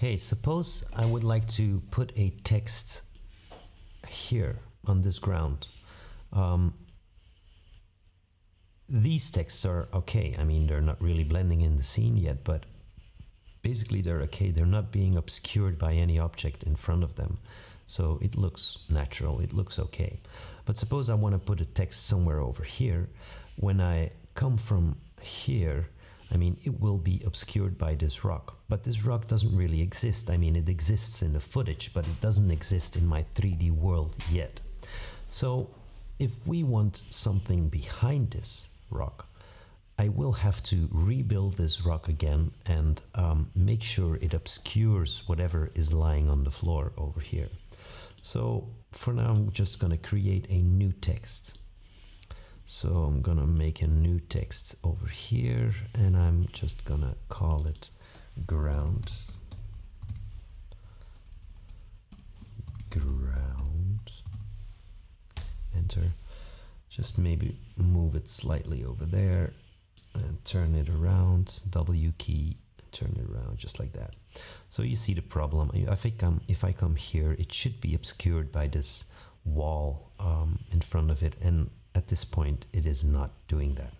Okay, suppose I would like to put a text here on this ground. These texts are okay. I mean, they're not really blending in the scene yet, but basically they're okay. They're not being obscured by any object in front of them. So it looks natural, it looks okay. But suppose I want to put a text somewhere over here. When I come from here, I mean, it will be obscured by this rock. But this rock doesn't really exist. I mean, it exists in the footage, but it doesn't exist in my 3D world yet. So if we want something behind this rock, I will have to rebuild this rock again and make sure it obscures whatever is lying on the floor over here. So for now, I'm just going to create a new text. So I'm going to make a new text over here, and I'm just going to call it ground. Ground. Enter. Just maybe move it slightly over there and turn it around. W key, turn it around just like that. So you see the problem. If I come here, it should be obscured by this wall in front of it, and at this point it is not doing that.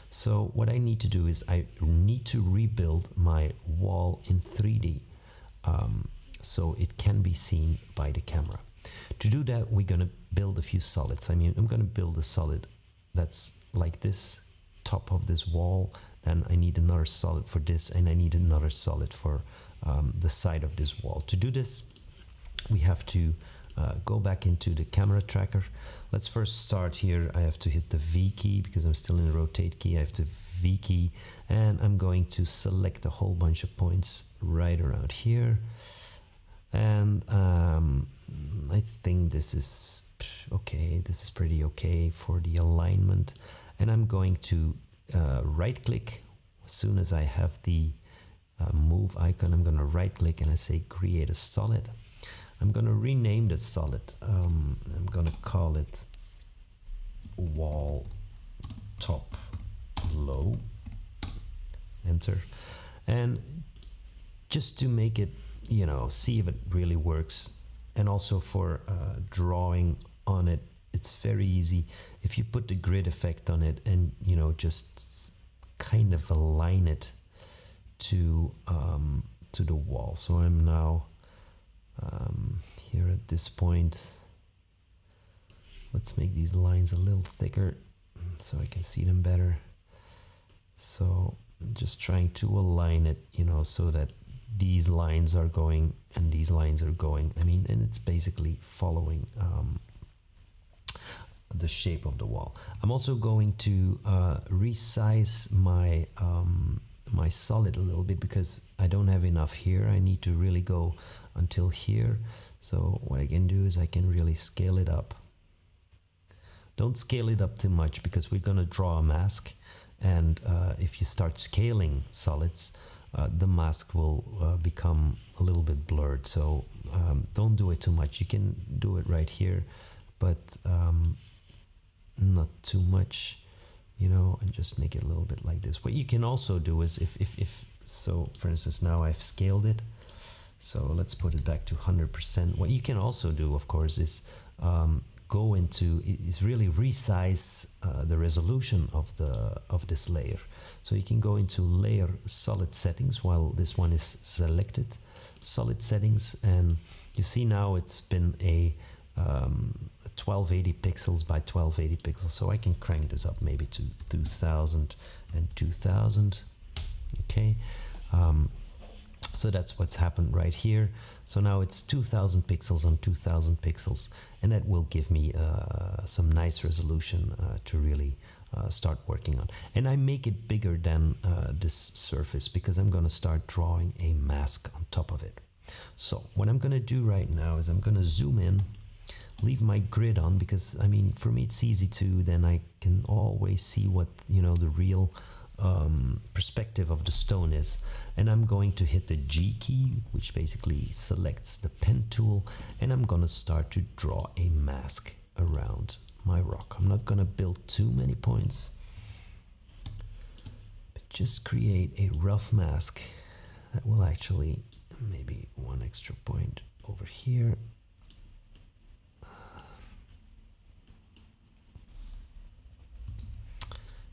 So what I need to do is I need to rebuild my wall in 3D so it can be seen by the camera. To do that, we're going to build a few solids. I mean, I'm going to build a solid that's like this, top of this wall. Then I need another solid for this, and I need another solid for the side of this wall. To do this, we have to go back into the camera tracker. Let's first start here. I have to hit the V key because I'm still in the rotate key. I have to V key, and I'm going to select a whole bunch of points right around here. And I think this is okay. This is pretty okay for the alignment. And I'm going to right click. As soon as I have the move icon, I'm going to right click and I say create a solid. I'm going to rename the solid. I'm going to call it wall top low. Enter. And just to make it, you know, see if it really works, and also for drawing on it, it's very easy. If you put the grid effect on it and, you know, just kind of align it to the wall. So I'm now here at this point. Let's make these lines a little thicker so I can see them better. So I'm just trying to align it, you know, so that these lines are going and these lines are going. I mean, and it's basically following the shape of the wall. I'm also going to resize my my solid a little bit because I don't have enough here. I need to really go until here. So what I can do is I can really scale it up. Don't scale it up too much because we're going to draw a mask, and if you start scaling solids, the mask will become a little bit blurred. So don't do it too much. You can do it right here, but not too much, you know, and just make it a little bit like this. What you can also do is if so, for instance, now I've scaled it, so let's put it back to 100%. What you can also do, of course, is go into is really resize the resolution of this layer. So you can go into layer solid settings while this one is selected, solid settings, and you see now it's been a 1280 pixels by 1280 pixels. So I can crank this up maybe to 2000 and 2000. Okay. So that's what's happened right here. So now it's 2000 pixels on 2000 pixels, and that will give me some nice resolution to really start working on. And I make it bigger than this surface because I'm going to start drawing a mask on top of it. So what I'm going to do right now is I'm going to zoom in, leave my grid on because, I mean, for me it's easy to, then I can always see what, you know, the real perspective of the stone is. And I'm going to hit the G key, which basically selects the pen tool, and I'm going to start to draw a mask around my rock. I'm not going to build too many points, but just create a rough mask that will actually maybe one extra point over here.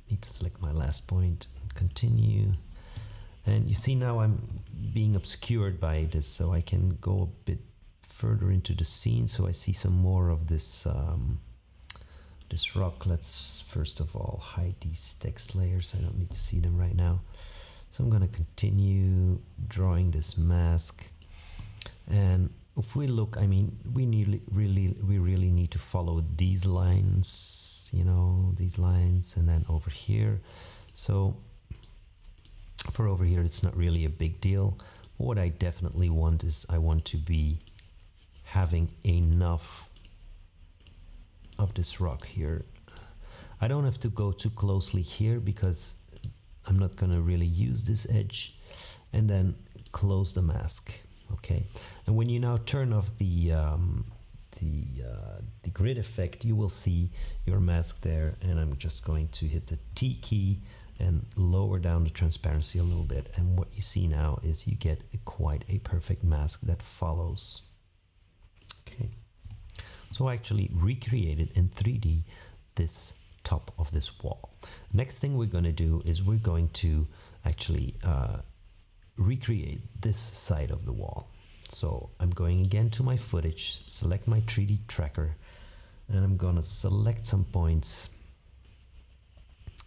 Need to select my last point and continue. And you see now I'm being obscured by this, so I can go a bit further into the scene so I see some more of this this rock. Let's first of all hide these text layers. I don't need to see them right now. So I'm going to continue drawing this mask. And if we look, I mean, we really need to follow these lines, you know, these lines, and then over here. So for over here, it's not really a big deal. What I definitely want is I want to be having enough of this rock here. I don't have to go too closely here because I'm not going to really use this edge, and then close the mask. Okay, and when you now turn off the grid effect, you will see your mask there, and I'm just going to hit the T key and lower down the transparency a little bit, and what you see now is you get quite a perfect mask that follows. Okay, so I actually recreated in 3D this top of this wall. Next thing we're going to do is we're going to actually recreate this side of the wall. So I'm going again to my footage, select my 3D tracker, and I'm gonna select some points,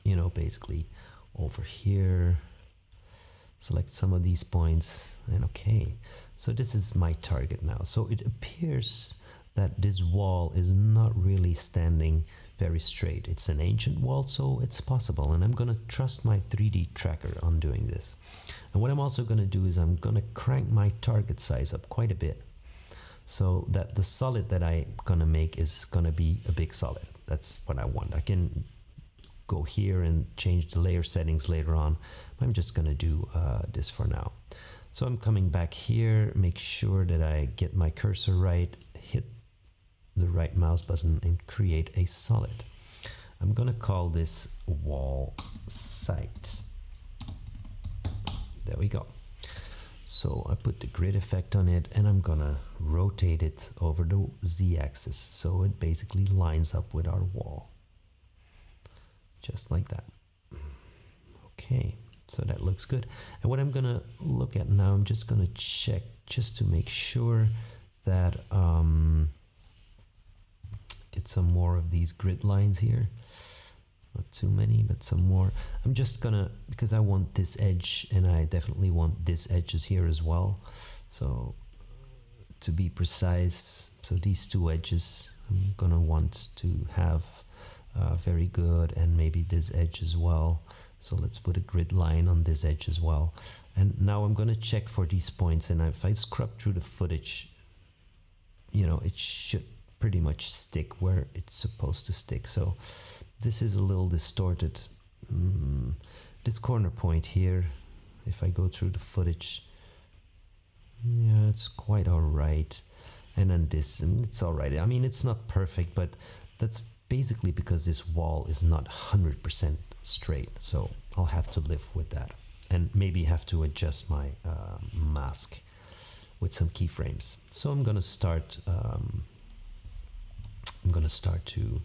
you know, basically over here, select some of these points, and okay, so this is my target now. So it appears that this wall is not really standing very straight. It's an ancient wall, so it's possible, and I'm gonna trust my 3D tracker on doing this. And what I'm also gonna do is I'm gonna crank my target size up quite a bit so that the solid that I'm gonna make is gonna be a big solid. That's what I want. I can go here and change the layer settings later on, but I'm just gonna do this for now. So I'm coming back here, make sure that I get my cursor right, hit the right mouse button and create a solid. I'm gonna call this wall site. There we go. So I put the grid effect on it, and I'm gonna rotate it over the z-axis so it basically lines up with our wall, just like that. Okay, so that looks good. And what I'm gonna look at now, I'm just gonna check just to make sure that get some more of these grid lines here. Not too many, but some more. I'm just gonna, because I want this edge, and I definitely want this edges here as well. So to be precise, so these two edges I'm gonna want to have very good, and maybe this edge as well. So let's put a grid line on this edge as well. And now I'm gonna check for these points, and if I scrub through the footage, you know, it should pretty much stick where it's supposed to stick. So this is a little distorted. This corner point here, if I go through the footage, yeah, it's quite all right. And then this, it's all right. I mean, it's not perfect, but that's basically because this wall is not 100% straight. So I'll have to live with that, and maybe have to adjust my mask with some keyframes. So I'm gonna start to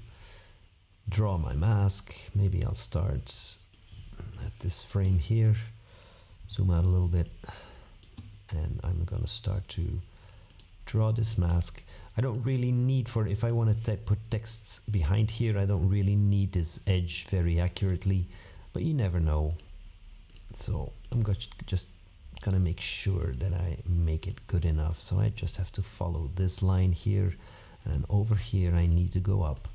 draw my mask. Maybe I'll start at this frame here, zoom out a little bit, and I'm gonna start to draw this mask. I don't really need, for if I want to put texts behind here, I don't really need this edge very accurately, but you never know. So I'm just gonna make sure that I make it good enough. So I just have to follow this line here, and then over here I need to go up.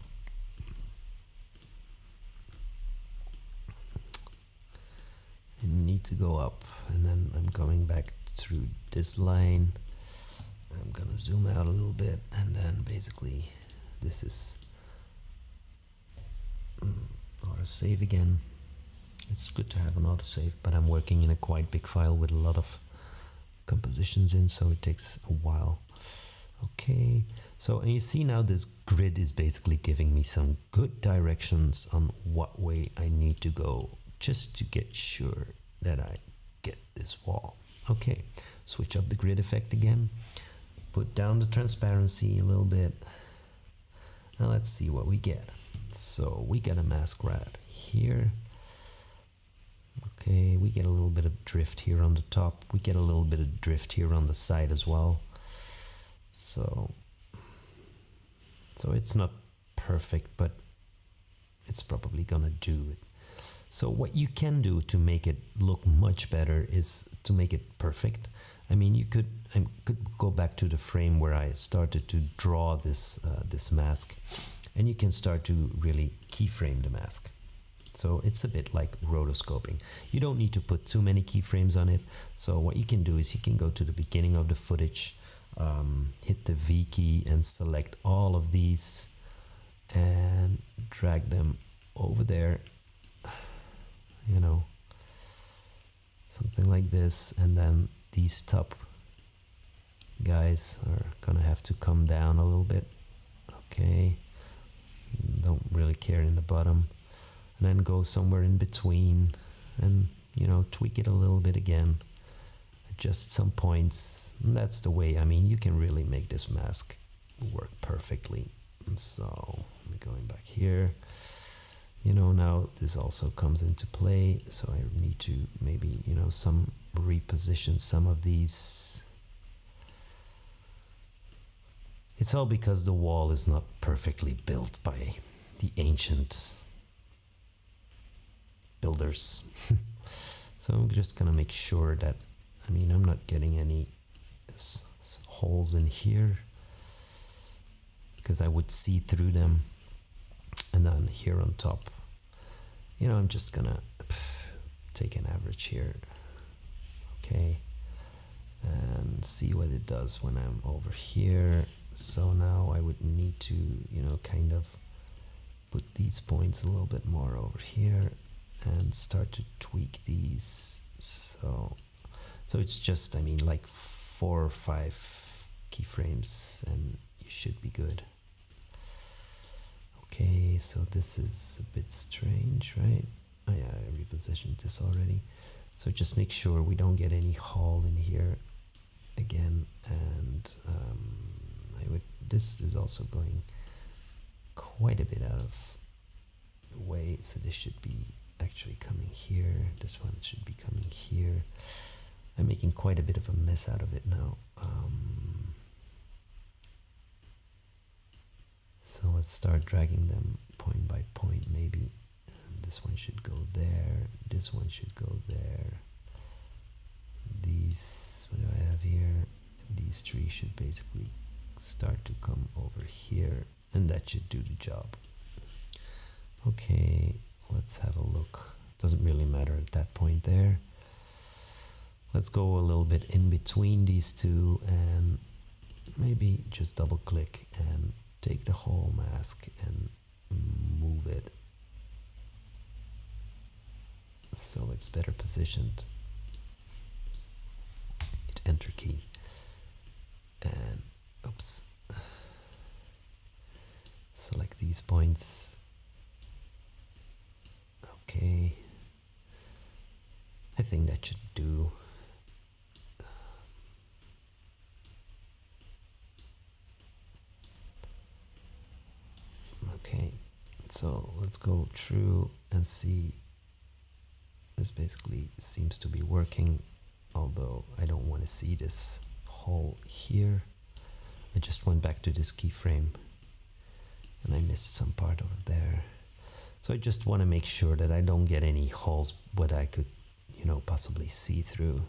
I need to go up, and then I'm going back through this line. I'm gonna zoom out a little bit, and then basically this is autosave again. It's good to have an autosave, but I'm working in a quite big file with a lot of compositions in, so it takes a while. Okay, so and you see now this grid is basically giving me some good directions on what way I need to go, just to get sure that I get this wall. Okay, switch up the grid effect again. Put down the transparency a little bit. Now let's see what we get. So we get a mask right here. Okay, we get a little bit of drift here on the top. We get a little bit of drift here on the side as well. So it's not perfect, but it's probably gonna do it. So what you can do to make it look much better is to make it perfect. I mean, I could go back to the frame where I started to draw this this mask, and you can start to really keyframe the mask. So it's a bit like rotoscoping. You don't need to put too many keyframes on it. So what you can do is you can go to the beginning of the footage, hit the V key and select all of these and drag them over there, you know, something like this. And then these top guys are gonna have to come down a little bit. Okay, don't really care in the bottom. And then go somewhere in between and, you know, tweak it a little bit again, adjust some points. And that's the way, I mean, you can really make this mask work perfectly. And so going back here, you know, now this also comes into play. So I need to maybe, you know, reposition some of these. It's all because the wall is not perfectly built by the ancient builders. So I'm just gonna make sure that, I mean, I'm not getting any holes in here because I would see through them. And then here on top, you know, I'm just gonna take an average here. Okay, and see what it does when I'm over here. So now I would need to, you know, kind of put these points a little bit more over here and start to tweak these. So it's just, I mean, like 4 or 5 keyframes and you should be good. Okay, so this is a bit strange, right? Oh yeah, I repositioned this already. So just make sure we don't get any hole in here again. And this is also going quite a bit out of the way. So this should be actually coming here. This one should be coming here. I'm making quite a bit of a mess out of it now. So let's start dragging them point by point maybe. And this one should go there. This one should go there. These, what do I have here? These 3 should basically start to come over here, and that should do the job. Okay, let's have a look. Doesn't really matter at that point there. Let's go a little bit in between these two and maybe just double click and take the whole mask and move it so it's better positioned. Hit enter key and oops, select these points. Okay, I think that should do. Okay, so let's go through and see. This basically seems to be working, although I don't want to see this hole here. I just went back to this keyframe and I missed some part over there. So I just want to make sure that I don't get any holes what I could, you know, possibly see through.